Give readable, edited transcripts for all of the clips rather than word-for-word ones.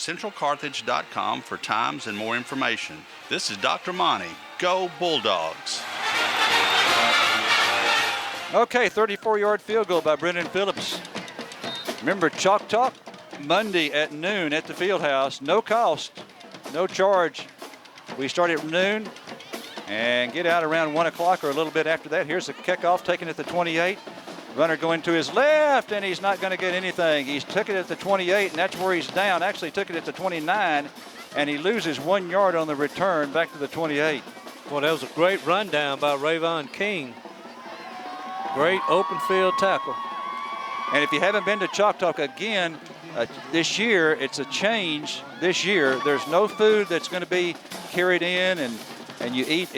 CentralCarthage.com for times and more information. This is Dr. Monty. Go Bulldogs. Okay, 34-yard field goal by Brendan Phillips. Remember, Chalk Talk, Monday at noon at the field house. No cost, no charge. We start at noon and get out around 1 o'clock or a little bit after that. Here's the kickoff taken at the 28. Runner going to his left, and he's not going to get anything. He's took it at the 28, and that's where he's down. Actually took it at the 29, and he loses 1 yard on the return back to the 28. Well, that was a great rundown by Rayvon King. Great open field tackle. And if you haven't been to Chalk Talk again, this year, it's a change. This year, there's no food that's going to be carried in, and you eat.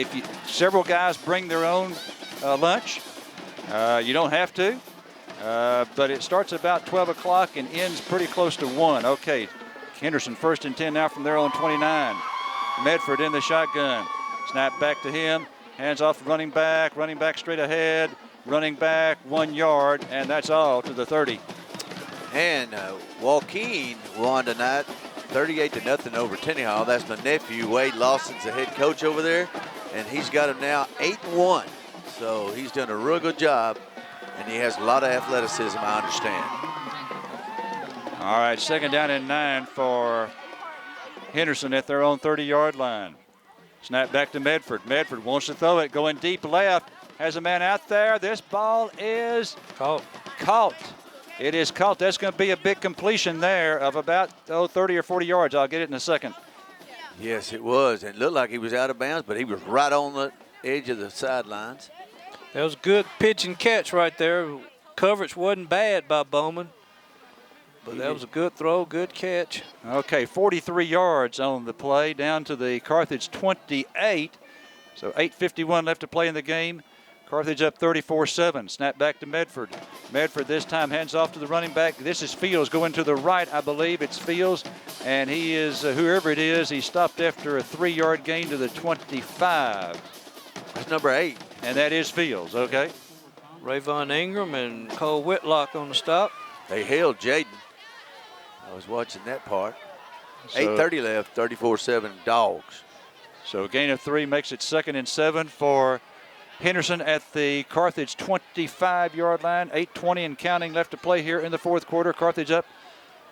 Several guys bring their own lunch. You don't have to, but it starts about 12 o'clock and ends pretty close to 1. Okay, Henderson 1st and 10 now from their own 29. Medford in the shotgun. Snap back to him. Hands off running back straight ahead. Running back 1 yard, and that's all to the 30. And Joaquin won tonight 38-0 over Tennehaw. That's my nephew, Wade Lawson's the head coach over there, and he's got him now 8-1. So he's done a real good job, and he has a lot of athleticism, I understand. All right, 2nd down and 9 for Henderson at their own 30-yard line. Snap back to Medford. Medford wants to throw it, going deep left. Has a man out there. This ball is caught. It is caught. That's going to be a big completion there of about 30 or 40 yards. I'll get it in a second. Yes, it was. It looked like he was out of bounds, but he was right on the edge of the sidelines. That was good pitch and catch right there. Coverage wasn't bad by Bowman, but that was a good throw, good catch. Okay, 43 yards on the play, down to the Carthage 28. So 8:51 left to play in the game. Carthage up 34-7. Snap back to Medford. Medford this time hands off to the running back. This is Fields going to the right, I believe. It's Fields, and he is, whoever it is, he stopped after a 3-yard gain to the 25. That's number 8. And that is Fields, okay. Rayvon Ingram and Cole Whitlock on the stop. They held Jaden. I was watching that part. So, 8:30 left, 34-7 Dogs. So a gain of 3 makes it 2nd and 7 for Henderson at the Carthage 25-yard line. 8:20 and counting left to play here in the 4th quarter. Carthage up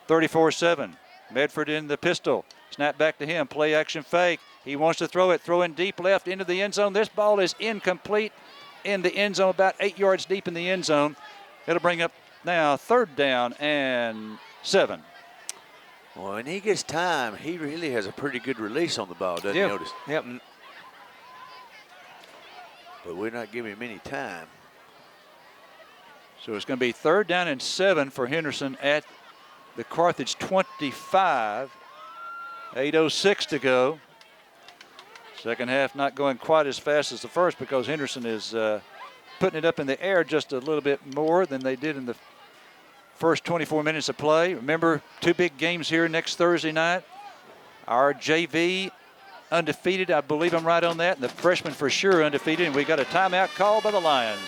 34-7. Medford in the pistol. Snap back to him. Play action fake. He wants to throw it. Throw in deep left into the end zone. This ball is incomplete in the end zone, about 8 yards deep in the end zone. It'll bring up now 3rd down and 7. Well, when he gets time, he really has a pretty good release on the ball, doesn't he, Otis? Yep. But we're not giving him any time. So it's going to be 3rd down and 7 for Henderson at the Carthage 25. 8:06 to go. Second half not going quite as fast as the first because Henderson is putting it up in the air just a little bit more than they did in the first 24 minutes of play. Remember, 2 big games here next Thursday night. Our JV undefeated, I believe I'm right on that, and the freshmen for sure undefeated, and we got a timeout call by the Lions.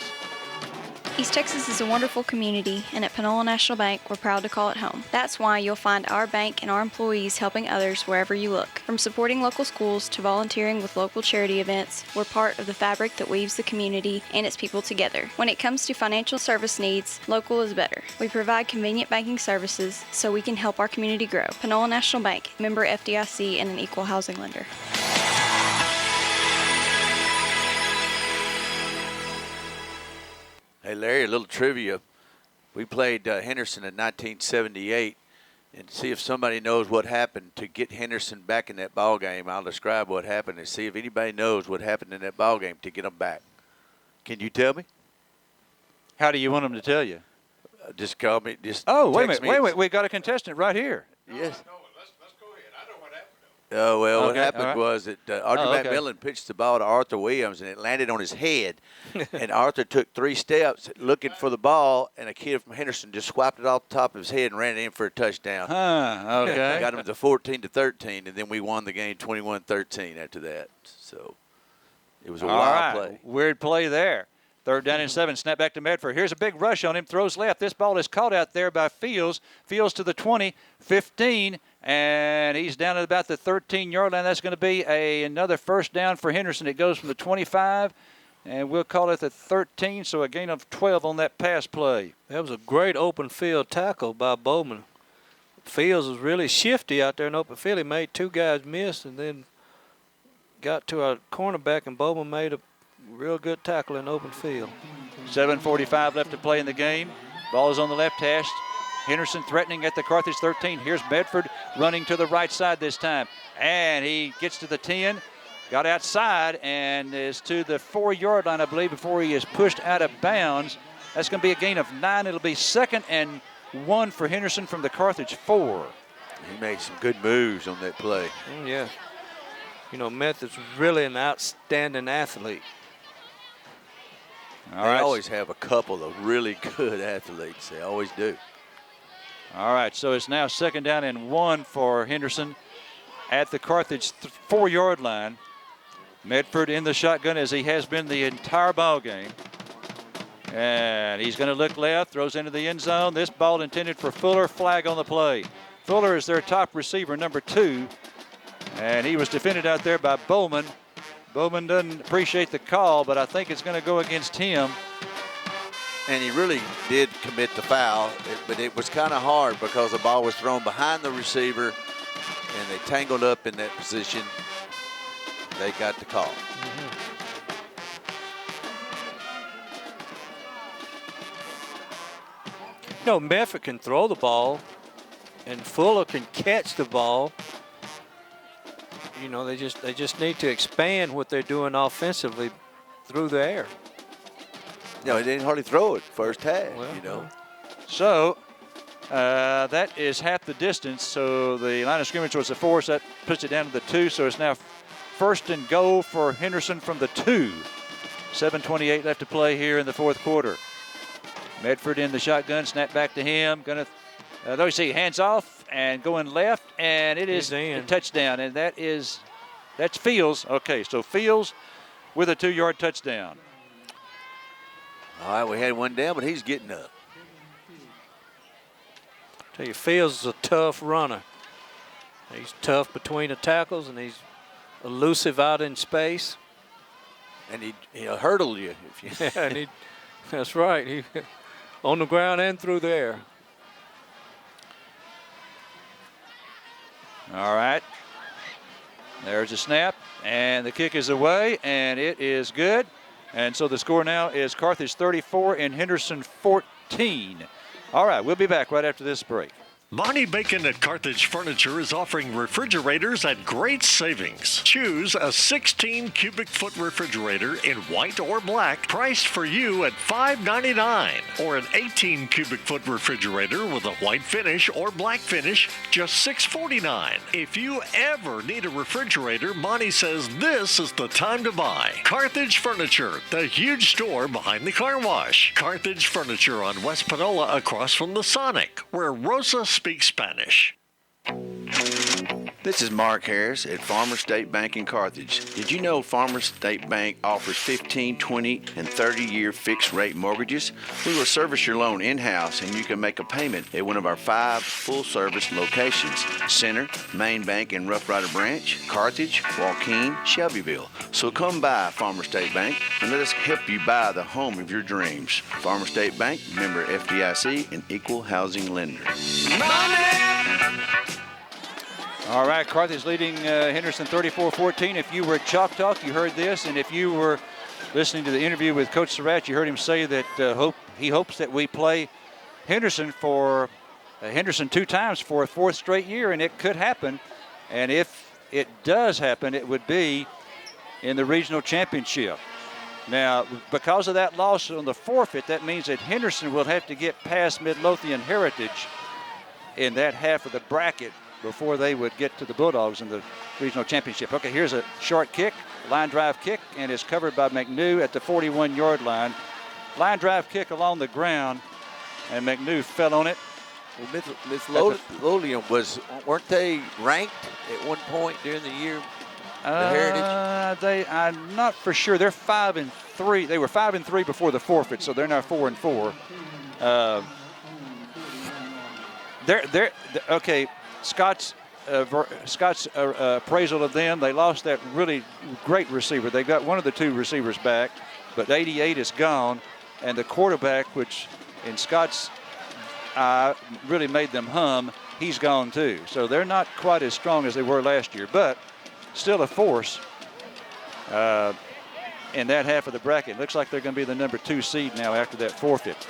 East Texas is a wonderful community, and at Panola National Bank, we're proud to call it home. That's why you'll find our bank and our employees helping others wherever you look. From supporting local schools to volunteering with local charity events, we're part of the fabric that weaves the community and its people together. When it comes to financial service needs, local is better. We provide convenient banking services so we can help our community grow. Panola National Bank, member FDIC, and an equal housing lender. Hey, Larry, a little trivia. We played Henderson in 1978, and see if somebody knows what happened to get Henderson back in that ball game. I'll describe what happened and see if anybody knows what happened in that ball game to get them back. Can you tell me? How do you want them to tell you? Just call me. Just wait a text minute. me. Wait. We got a contestant right here. Yes. No, let's go ahead. I know what happened. Oh, well, Okay, what happened right. was that Arthur McMillan pitched the ball to Arthur Williams, and it landed on his head. And Arthur took 3 steps looking for the ball, and a kid from Henderson just swiped it off the top of his head and ran it in for a touchdown. Okay. Got him to 14-13, and then we won the game 21-13 after that. So it was a wild play. Weird play there. 3rd down and 7. Snap back to Medford. Here's a big rush on him. Throws left. This ball is caught out there by Fields. Fields to the 20, 15, And he's down at about the 13-yard line. That's going to be another first down for Henderson. It goes from the 25, and we'll call it the 13, so a gain of 12 on that pass play. That was a great open field tackle by Bowman. Fields was really shifty out there in open field. He made 2 guys miss and then got to our cornerback, and Bowman made a real good tackle in open field. 7:45 left to play in the game. Ball is on the left hash. Henderson threatening at the Carthage 13. Here's Medford running to the right side this time. And he gets to the 10, got outside, and is to the 4-yard line, I believe, before he is pushed out of bounds. That's going to be a gain of 9. It'll be 2nd and 1 for Henderson from the Carthage 4. He made some good moves on that play. Yeah. You know, Method's really an outstanding athlete. They always have a couple of really good athletes. They always do. All right, so it's now 2nd down and 1 for Henderson at the Carthage 4-yard line. Medford in the shotgun as he has been the entire ball game. And he's going to look left, throws into the end zone. This ball intended for Fuller, flag on the play. Fuller is their top receiver, number 2. And he was defended out there by Bowman. Bowman doesn't appreciate the call, but I think it's going to go against him. And he really did commit the foul, but it was kind of hard because the ball was thrown behind the receiver, and they tangled up in that position. They got the call. You know, Medford can throw the ball, and Fuller can catch the ball. You know, they just need to expand what they're doing offensively through the air. No, he didn't hardly throw it first half, Well, you know. So that is half the distance. So the line of scrimmage was a 4, so that puts it down to the 2. So it's now 1st and goal for Henderson from the 2. 7:28 left to play here in the 4th quarter. Medford in the shotgun, snap back to him. Gonna, though you see, hands off and going left, and it is a touchdown. And that's Fields. Okay, so Fields with a 2-yard touchdown. All right, we had one down, but he's getting up. Tell you, Fields is a tough runner. He's tough between the tackles, and he's elusive out in space. And he'll hurdle you. If you Yeah, and that's right. He on the ground and through the air. All right. There's a snap, and the kick is away, and it is good. And so the score now is Carthage 34 and Henderson 14. All right, we'll be back right after this break. Monty Bacon at Carthage Furniture is offering refrigerators at great savings. Choose a 16 cubic foot refrigerator in white or black, priced for you at $5.99, or an 18 cubic foot refrigerator with a white finish or black finish, just $6.49. If you ever need a refrigerator, Monty says this is the time to buy. Carthage Furniture, the huge store behind the car wash. Carthage Furniture on West Panola across from the Sonic, where Rosa speaks Spanish. This is Mark Harris at Farmers State Bank in Carthage. Did you know Farmers State Bank offers 15, 20, and 30-year fixed-rate mortgages? We will service your loan in-house, and you can make a payment at one of our 5 full-service locations: Center, Main Bank and Rough Rider Branch, Carthage, Joaquin, Shelbyville. So come by Farmers State Bank and let us help you buy the home of your dreams. Farmers State Bank, member FDIC, and equal housing lender. All right, Carthage leading Henderson 34-14. If you were at Chalk Talk, you heard this. And if you were listening to the interview with Coach Surratt, you heard him say that he hopes that we play Henderson 2 times for a 4th straight year, and it could happen. And if it does happen, it would be in the regional championship. Now, because of that loss on the forfeit, that means that Henderson will have to get past Midlothian Heritage in that half of the bracket before they would get to the Bulldogs in the regional championship. Okay, here's a short kick, line drive kick, and it's covered by McNew at the 41-yard line. Line drive kick along the ground, and McNew fell on it. Well, Midlothian weren't they ranked at one point during the year? The Heritage? I'm not for sure. They're 5-3. They were 5-3 before the forfeit, so they're now 4-4. Okay, Scott's Scott's appraisal of them. They lost that really great receiver. They got one of the two receivers back, but 88 is gone. And the quarterback, which in Scott's eye really made them hum, he's gone too. So they're not quite as strong as they were last year, but still a force in that half of the bracket. Looks like they're going to be the number 2 seed now after that forfeit.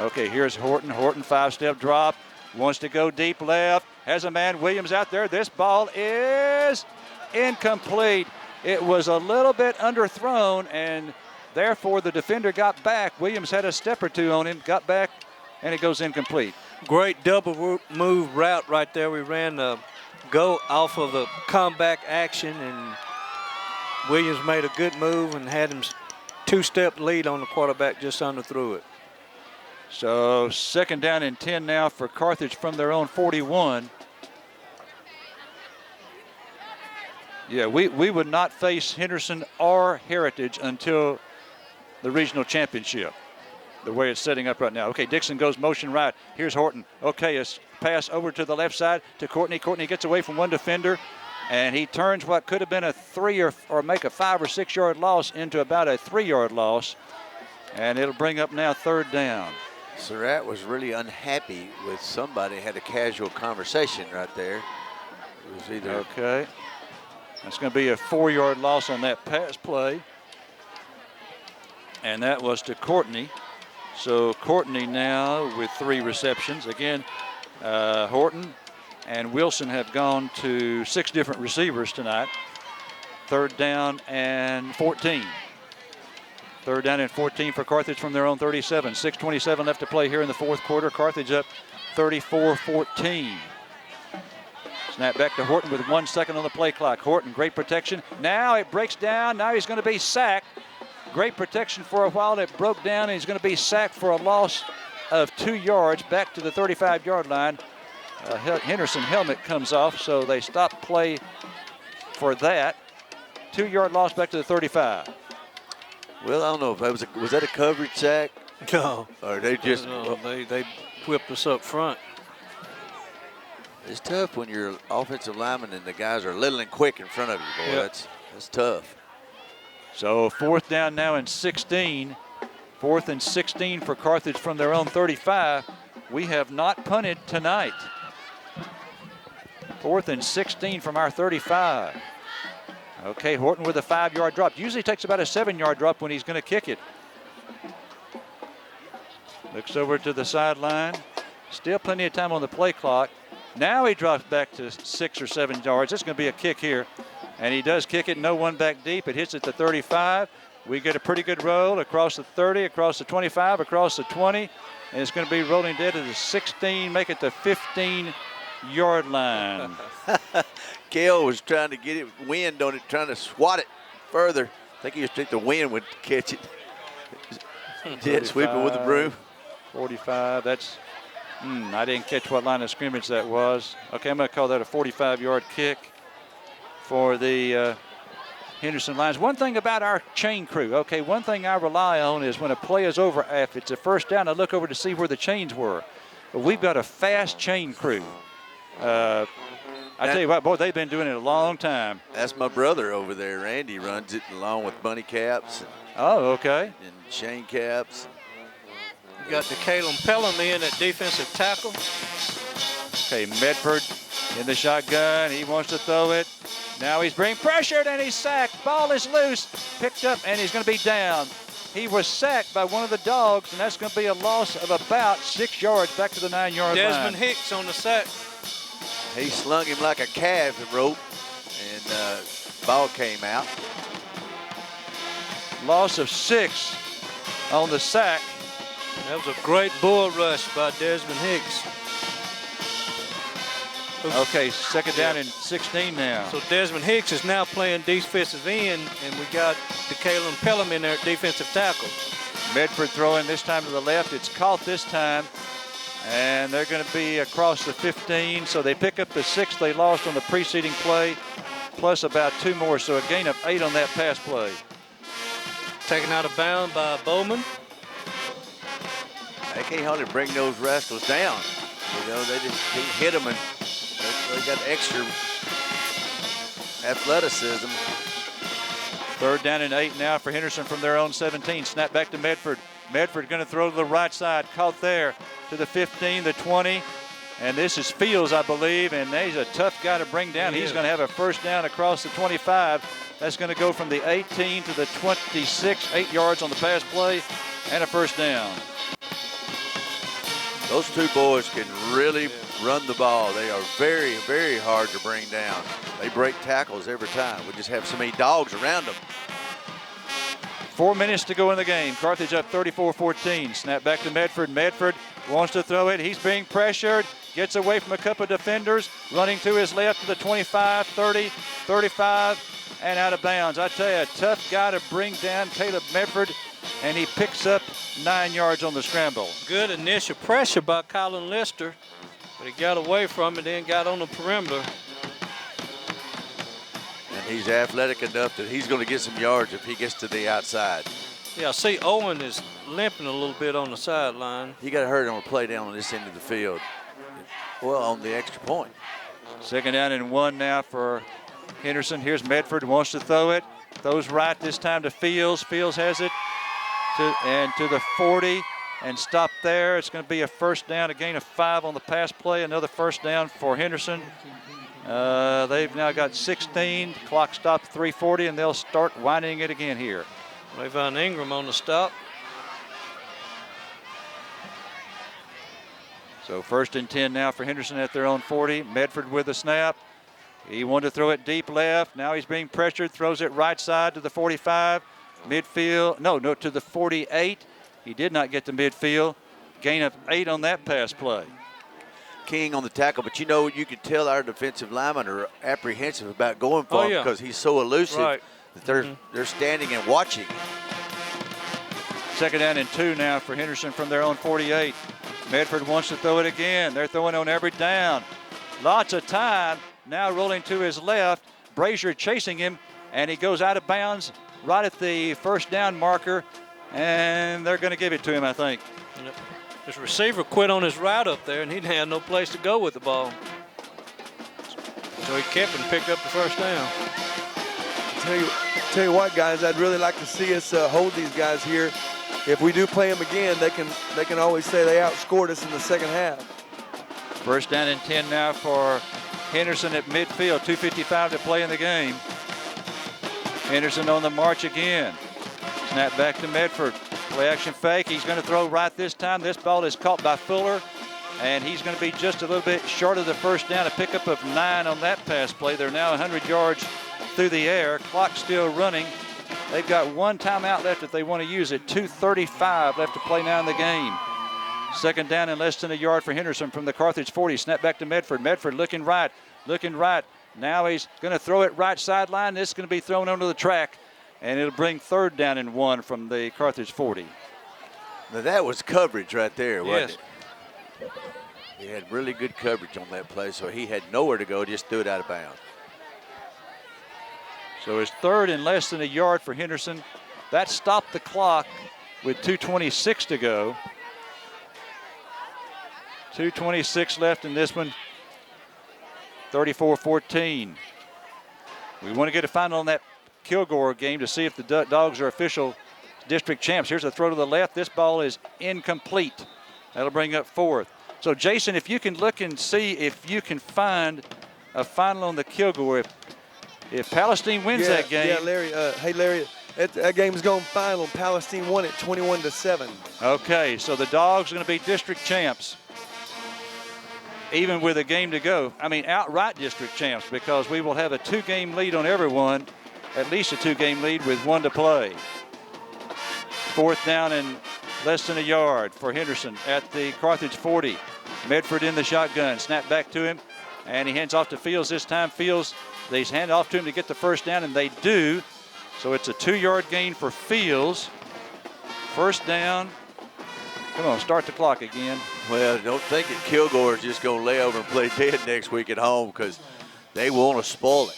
Okay, here's Horton. Horton, 5-step drop. Wants to go deep left. Has a man, Williams, out there. This ball is incomplete. It was a little bit underthrown, and therefore the defender got back. Williams had a step or two on him, got back, and it goes incomplete. Great double move route right there. We ran the go off of the comeback action, and Williams made a good move and had him 2-step lead on the quarterback, just underthrew it. So 2nd down and 10 now for Carthage from their own 41. Yeah, we would not face Henderson or Heritage until the regional championship, the way it's setting up right now. Okay, Dixon goes motion right. Here's Horton. Okay, a pass over to the left side to Courtney. Courtney gets away from one defender, and he turns what could have been a 3 or make a 5 or 6 yard loss into about a 3-yard loss, and it'll bring up now 3rd down. Surratt was really unhappy with somebody, had a casual conversation right there. It was either okay. That's going to be a 4-yard loss on that pass play. And that was to Courtney. So Courtney now with 3 receptions. Again, Horton and Wilson have gone to 6 different receivers tonight. 3rd down and 14. 3rd down and 14 for Carthage from their own 37. 6:27 left to play here in the 4th quarter. Carthage up 34-14. Snap back to Horton with 1 second on the play clock. Horton, great protection. Now it breaks down. Now he's going to be sacked. Great protection for a while. It broke down, and he's going to be sacked for a loss of 2 yards back to the 35-yard line. Henderson helmet comes off, so they stop play for that. 2-yard loss back to the 35. Well, I don't know if that was that a coverage sack? No. Or they just No, they whipped us up front. It's tough when you're offensive lineman and the guys are little and quick in front of you, boy. Yep. That's tough. So 4th down now and 16. 4th and 16 for Carthage from their own 35. We have not punted tonight. 4th and 16 from our 35. Okay, Horton with a 5-yard drop. Usually takes about a 7-yard drop when he's going to kick it. Looks over to the sideline. Still plenty of time on the play clock. Now he drops back to 6 or 7 yards. It's going to be a kick here. And he does kick it, no one back deep. It hits at the 35. We get a pretty good roll across the 30, across the 25, across the 20. And it's going to be rolling dead to the 16, make it the 15-yard line. Kale was trying to get it wind on it, trying to swat it further. I think he was thinking the wind would catch it. Jet sweeping with the broom. 45, that's, I didn't catch what line of scrimmage that was. Okay, I'm going to call that a 45-yard kick for the Henderson Lions. One thing about our chain crew, okay, one thing I rely on is when a play is over, if it's a 1st down, I look over to see where the chains were. But we've got a fast chain crew. I tell you what, boy, they've been doing it a long time. That's my brother over there. Randy runs it along with bunny caps. Oh, okay. And chain caps. We got DeKalum Pelham in at defensive tackle. Okay, Medford in the shotgun. He wants to throw it. Now he's being pressured, and he's sacked. Ball is loose, picked up, and he's going to be down. He was sacked by one of the Dogs, and that's going to be a loss of about 6 yards back to the 9-yard line. Desmond Hicks on the sack. He slung him like a calf rope, and ball came out. Loss of 6 on the sack. That was a great bull rush by Desmond Hicks. Okay, 2nd down and 16 now. So Desmond Hicks is now playing defensive end, and we got DeKalum Pelham in there at defensive tackle. Medford throwing this time to the left. It's caught this time, and they're going to be across the 15. So they pick up the 6 they lost on the preceding play, plus about 2 more. So a gain of 8 on that pass play. Taken out of bounds by Bowman. They can't hardly bring those rascals down. You know, they just hit them, and So he got extra athleticism. 3rd down and 8 now for Henderson from their own 17. Snap back to Medford. Medford going to throw to the right side. Caught there to the 15, the 20. And this is Fields, I believe, and he's a tough guy to bring down. He's going to have a first down across the 25. That's going to go from the 18 to the 26, 8 yards on the pass play, and a first down. Those two boys can really run the ball. They are very, very hard to bring down. They break tackles every time. We just have so many dogs around them. 4 minutes to go in the game. Carthage up 34-14. Snap back to Medford. Medford wants to throw it. He's being pressured. Gets away from a couple of defenders. Running to his left to the 25, 30, 35, and out of bounds. I tell you, a tough guy to bring down, Caleb Medford, and he picks up 9 yards on the scramble. Good initial pressure by Colin Lister, but he got away from it, then got on the perimeter. And he's athletic enough that he's going to get some yards if he gets to the outside. Yeah, I see Owen is limping a little bit on the sideline. He got hurt on a play down on this end of the field. Well, on the extra point. 2nd down and 1 now for Henderson. Here's Medford, wants to throw it. Throws right this time to Fields. Fields has it to the 40 and stop there. It's going to be a first down, a gain of 5 on the pass play. Another first down for Henderson. They've now got 16. Clock stopped 3:40, and they'll start winding it again here. Rayvon Ingram on the stop. So 1st and 10 now for Henderson at their own 40. Medford with the snap. He wanted to throw it deep left. Now he's being pressured. Throws it right side to the 45. Midfield. No, to the 48. He did not get to midfield. Gain of 8 on that pass play. King on the tackle, but you know, you could tell our defensive linemen are apprehensive about going for him because he's so elusive that they're standing and watching. 2nd down and 2 now for Henderson from their own 48. Medford wants to throw it again. They're throwing on every down. Lots of time. Now rolling to his left. Brazier chasing him, and he goes out of bounds right at the first down marker, and they're going to give it to him, I think. Yep. His receiver quit on his route up there, and he had no place to go with the ball. So he kept and picked up the first down. Tell you what, guys, I'd really like to see us hold these guys here. If we do play them again, they can always say they outscored us in the second half. 1st down and 10 now for Henderson at midfield. 2:55 to play in the game. Henderson on the march again. Snap back to Medford. Play action fake. He's going to throw right this time. This ball is caught by Fuller, and he's going to be just a little bit short of the first down. A pickup of 9 on that pass play. They're now 100 yards through the air. Clock still running. They've got 1 timeout left if they want to use it. 2:35 left to play now in the game. 2nd down and less than a yard for Henderson from the Carthage 40. Snap back to Medford. Medford looking right. Now he's going to throw it right sideline. This is going to be thrown onto the track, and it'll bring 3rd down and 1 from the Carthage 40. Now that was coverage right there, wasn't Yes. it? He had really good coverage on that play, so he had nowhere to go, just threw it out of bounds. So it's 3rd and less than a yard for Henderson. That stopped the clock with 2:26 to go. 2:26 left in this one. 34-14. We want to get a final on that Kilgore game to see if the Dogs are official district champs. Here's a throw to the left. This ball is incomplete. That'll bring up 4th. So, Jason, if you can look and see if you can find a final on the Kilgore. If Palestine wins that game. Yeah, Larry. Hey, Larry, that game's going final. Palestine won it 21-7. Okay, so the Dogs are going to be district champs, even with a game to go. I mean, outright district champs, because we will have a 2-game lead on everyone, at least a 2-game lead with 1 to play. 4th down and less than a yard for Henderson at the Carthage 40. Medford in the shotgun. Snap back to him, and he hands off to Fields this time. Fields, they hand off to him to get the first down, and they do. So it's a 2-yard gain for Fields. First down. Come on, start the clock again. Well, don't think that Kilgore is just going to lay over and play dead next week at home, because they want to spoil it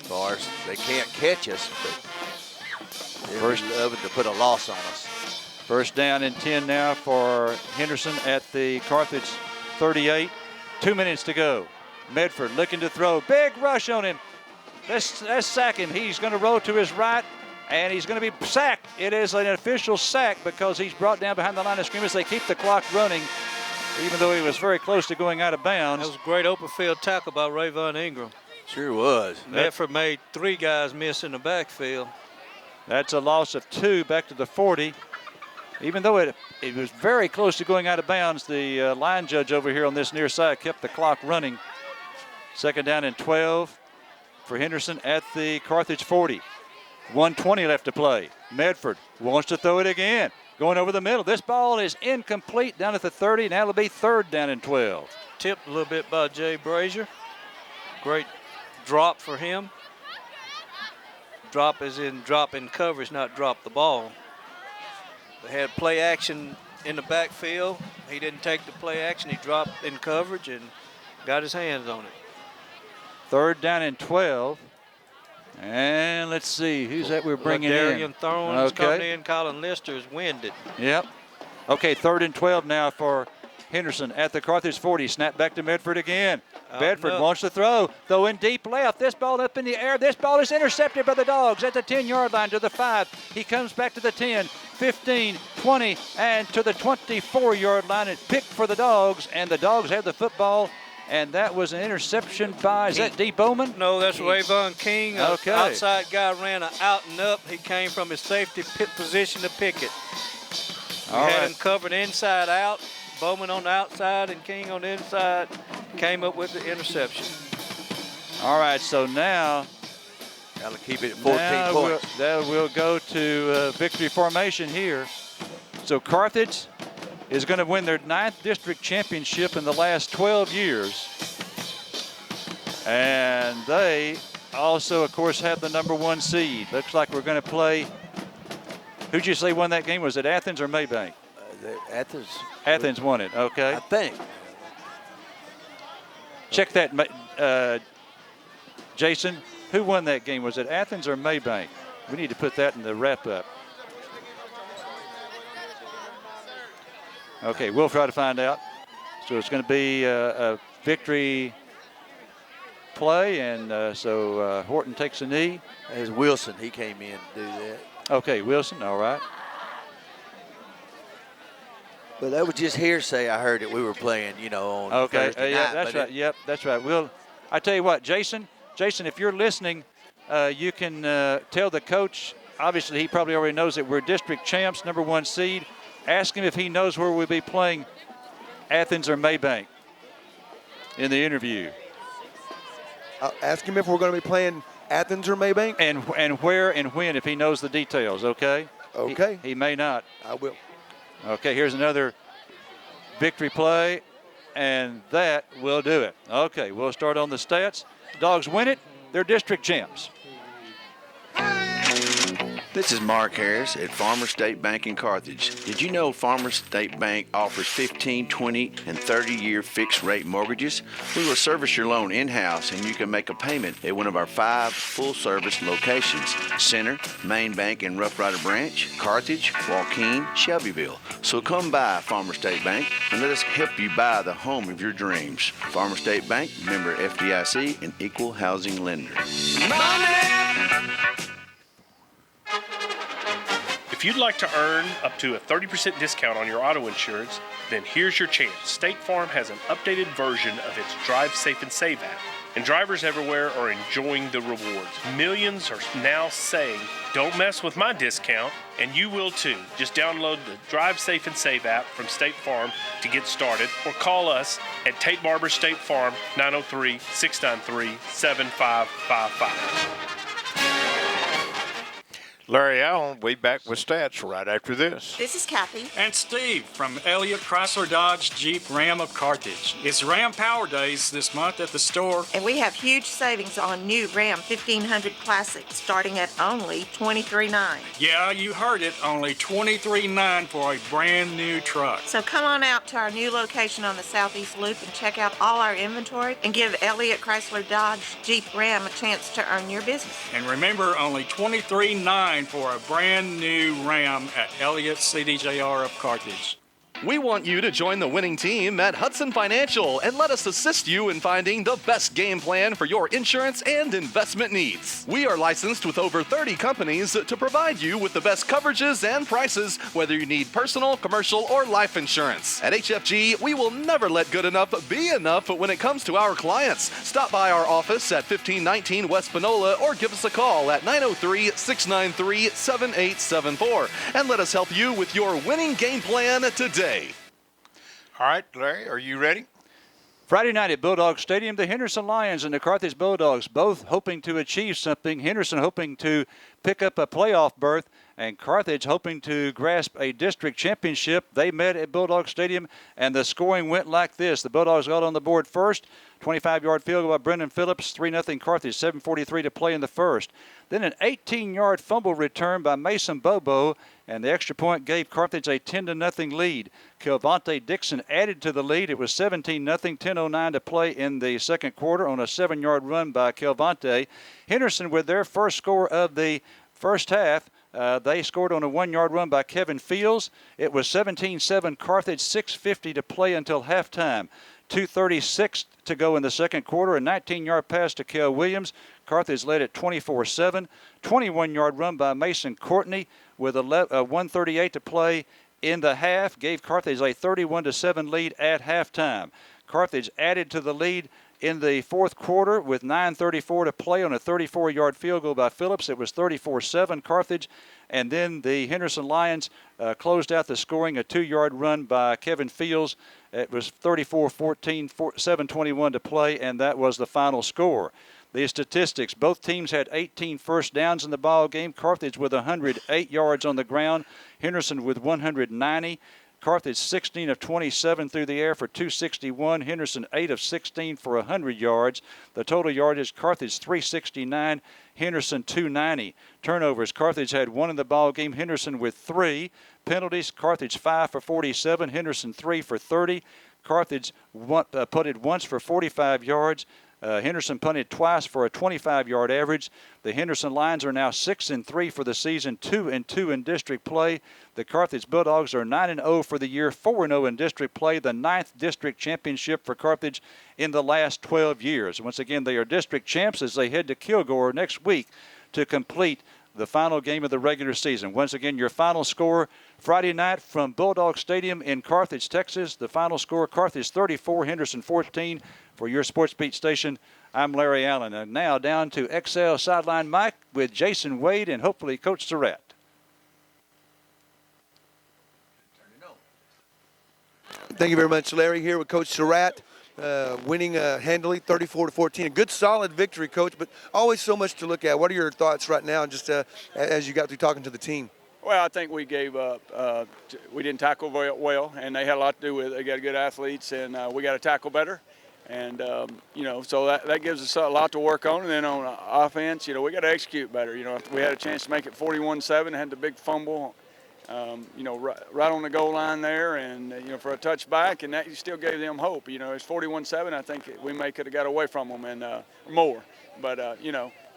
for us. They can't catch us, but they're loving to put a loss on us. 1st down and 10 now for Henderson at the Carthage 38. 2 minutes to go. Medford looking to throw. Big rush on him. Let's sack him. He's going to roll to his right, and he's going to be sacked. It is an official sack because he's brought down behind the line of scrimmage. They keep the clock running, even though he was very close to going out of bounds. That was a great open field tackle by Rayvon Ingram. Sure was. Medford made 3 guys miss in the backfield. That's a loss of 2 back to the 40. Even though it was very close to going out of bounds, the line judge over here on this near side kept the clock running. 2nd down and 12 for Henderson at the Carthage 40. 1:20 left to play. Medford wants to throw it again. Going over the middle. This ball is incomplete down at the 30. Now it'll be 3rd down and 12. Tipped a little bit by Jay Brazier. Great drop for him. Drop as in drop in coverage, not drop the ball. They had play action in the backfield. He didn't take the play action. He dropped in coverage and got his hands on it. 3rd down and 12. And let's see, who's that we're bringing in? Darian Thorne coming in. Colin Lister is winded. Yep. Okay, 3rd and 12 now for Henderson at the Carthage 40. Snap back to Medford again. Bedford wants to throw. Though in deep left. This ball up in the air. This ball is intercepted by the Dogs at the 10-yard line to the 5. He comes back to the 10, 15, 20, and to the 24-yard line. It's picked for the Dogs, and the Dogs have the football. And that was an interception by, is that D. Bowman? No, that's Rayvon King. Okay. Outside guy ran an out and up. He came from his safety position to pick it. We had him covered inside out. Bowman on the outside and King on the inside came up with the interception. All right, so now got to keep it at 14 points. We'll go to victory formation here. So Carthage is going to win their 9th district championship in the last 12 years. And they also, of course, have the #1 seed. Looks like we're going to play. Who'd you say won that game? Was it Athens or Maybank? Athens. Athens won it, okay. I think. Check that, Jason. Who won that game? Was it Athens or Maybank? We need to put that in the wrap-up. Okay, we'll try to find out. So it's going to be a victory play, and so Horton takes a knee. There's Wilson. He came in to do that. Okay, Wilson, all right. But that was just hearsay. I heard that we were playing, on Thursday yeah, night, that's right. Yep, that's right. I tell you what, Jason, if you're listening, you can tell the coach. Obviously, he probably already knows that we're district champs, #1 seed. Ask him if he knows where we'll be playing Athens or Maybank in the interview. Ask him if we're going to be playing Athens or Maybank. And where and when, if he knows the details, okay? Okay. He may not. I will. Okay, here's another victory play, and that will do it. Okay, we'll start on the stats. Dogs win it. They're district champs. This is Mark Harris at Farmers State Bank in Carthage. Did you know Farmers State Bank offers 15, 20, and 30-year fixed-rate mortgages? We will service your loan in-house, and you can make a payment at one of our 5 full-service locations: Center, Main Bank in Rough Rider Branch, Carthage, Joaquin, Shelbyville. So come by Farmers State Bank and let us help you buy the home of your dreams. Farmers State Bank, member FDIC, and equal housing lender. If you'd like to earn up to a 30% discount on your auto insurance, then here's your chance. State Farm has an updated version of its Drive Safe and Save app, and drivers everywhere are enjoying the rewards. Millions are now saying, "Don't mess with my discount," and you will too. Just download the Drive Safe and Save app from State Farm to get started, or call us at Tate Barber State Farm, 903-693-7555. Larry Allen will be back with stats right after this. This is Kathy. And Steve from Elliott Chrysler Dodge Jeep Ram of Carthage. It's Ram Power Days this month at the store. And we have huge savings on new Ram 1500 Classic starting at only $23,900. Yeah, you heard it. Only $23,900 for a brand new truck. So come on out to our new location on the Southeast Loop and check out all our inventory and give Elliott Chrysler Dodge Jeep Ram a chance to earn your business. And remember, only $23,900 for a brand new Ram at Elliott CDJR of Carthage. We want you to join the winning team at Hudson Financial and let us assist you in finding the best game plan for your insurance and investment needs. We are licensed with over 30 companies to provide you with the best coverages and prices, whether you need personal, commercial, or life insurance. At HFG, we will never let good enough be enough when it comes to our clients. Stop by our office at 1519 West Panola or give us a call at 903-693-7874 and let us help you with your winning game plan today. All right, Larry, are you ready? Friday night at Bulldog Stadium, the Henderson Lions and the Carthage Bulldogs both hoping to achieve something. Henderson hoping to pick up a playoff berth, and Carthage hoping to grasp a district championship. They met at Bulldog Stadium, and the scoring went like this. The Bulldogs got on the board first. 25-yard field goal by Brendan Phillips, 3-0 Carthage, 7:43 to play in the first. Then an 18-yard fumble return by Mason Bobo, and the extra point gave Carthage a 10-0 lead. Kelvonte Dixon added to the lead. It was 17-0, 10:09 to play in the second quarter on a 7-yard run by Kelvonte. Henderson with their first score of the first half. They scored on a 1-yard run by Kevin Fields. It was 17-7 Carthage, 6:50 to play until halftime. 2:36 to go in the second quarter. A 19-yard pass to Kel Williams. Carthage led at 24-7. 21-yard run by Mason Courtney with 1:38 to play in the half. Gave Carthage a 31-7 lead at halftime. Carthage added to the lead in the fourth quarter with 9:34 to play on a 34-yard field goal by Phillips. It was 34-7 Carthage. And then the Henderson Lions closed out the scoring, a 2-yard run by Kevin Fields. It was 34-14, 7:21 to play, and that was the final score. The statistics, both teams had 18 first downs in the ball game. Carthage with 108 yards on the ground, Henderson with 190. Carthage 16 of 27 through the air for 261. Henderson 8 of 16 for 100 yards. The total yardage, Carthage 369, Henderson 290. Turnovers, Carthage had 1 in the ball game, Henderson with 3. Penalties, Carthage 5 for 47, Henderson 3 for 30. Carthage punted once for 45 yards. Henderson punted twice for a 25-yard average. The Henderson Lions are now 6-3 for the season, 2-2 in district play. The Carthage Bulldogs are 9-0 for the year, 4-0 in district play, the 9th district championship for Carthage in the last 12 years. Once again, they are district champs as they head to Kilgore next week to complete the final game of the regular season. Once again, your final score Friday night from Bulldog Stadium in Carthage, Texas. The final score, Carthage 34, Henderson 14. For your Sports Beat station, I'm Larry Allen. And now down to XL Sideline Mike with Jason Wade and hopefully Coach Surratt. Thank you very much, Larry. Here with Coach Surratt. Winning handily, 34-14. A good, solid victory, Coach, but always so much to look at. What are your thoughts right now, just as you got through talking to the team? Well, I think we gave up. We didn't tackle very well, and they had a lot to do with it. They got good athletes, and we got to tackle better. And, so that gives us a lot to work on. And then on offense, we got to execute better. We had a chance to make it 41-7, had the big fumble, right on the goal line there, and for a touchback, and that still gave them hope. It's 41-7. I think we could have got away from them and more. But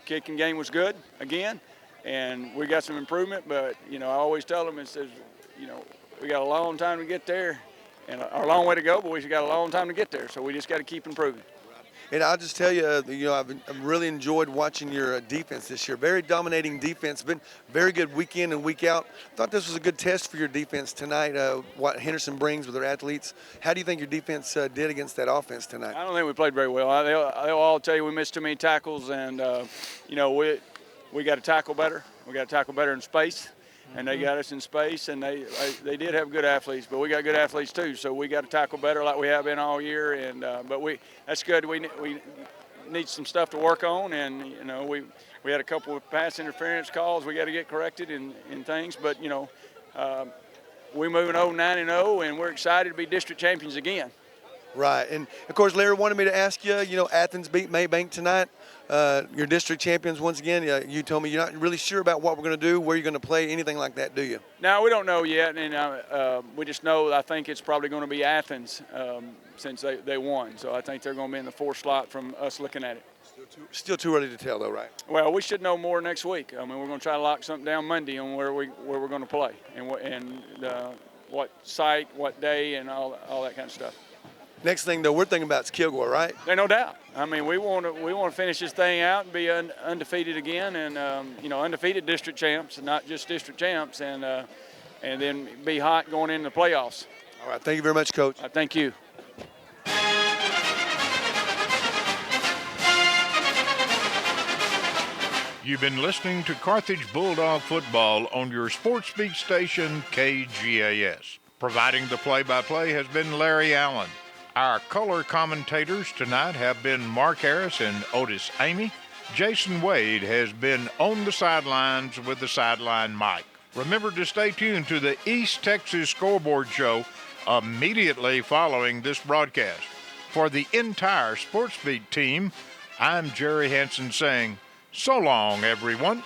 kicking game was good again, and we got some improvement. But I always tell them we got a long time to get there, and a long way to go. But we got a long time to get there, so we just got to keep improving. And I'll just tell you, I've really enjoyed watching your defense this year. Very dominating defense. Been very good week in and week out. Thought this was a good test for your defense tonight, what Henderson brings with their athletes. How do you think your defense did against that offense tonight? I don't think we played very well. They'll all tell you we missed too many tackles, and, we got to tackle better. We got to tackle better in space. And they got us in space, and they did have good athletes, but we got good athletes too. So we got to tackle better like we have been all year. And but that's good. We need some stuff to work on, and we had a couple of pass interference calls we got to get corrected in things. But we're moving 9-0, and we're excited to be district champions again. Right, and of course, Larry wanted me to ask you. Athens beat Maybank tonight. Your district champions once again. You told me you're not really sure about what we're going to do, where you're going to play, anything like that, do you? No, we don't know yet, and we just know I think it's probably going to be Athens since they won. So I think they're going to be in the 4th slot from us looking at it. Still too early to tell, though, right? Well, we should know more next week. I mean, we're going to try to lock something down Monday on where we're going to play, and what site, what day, and all that kind of stuff. Next thing, though, we're thinking about is Kilgore, right? There's no doubt. I mean, we want to finish this thing out and be undefeated again, and undefeated district champs, not just district champs, and then be hot going into the playoffs. All right. Thank you very much, Coach. Thank you. You've been listening to Carthage Bulldog football on your sports beat station, KGAS. Providing the play-by-play has been Larry Allen. Our color commentators tonight have been Mark Harris and Otis Amy. Jason Wade has been on the sidelines with the sideline mic. Remember to stay tuned to the East Texas Scoreboard Show immediately following this broadcast. For the entire Sports Beat team, I'm Jerry Hansen saying, so long, everyone.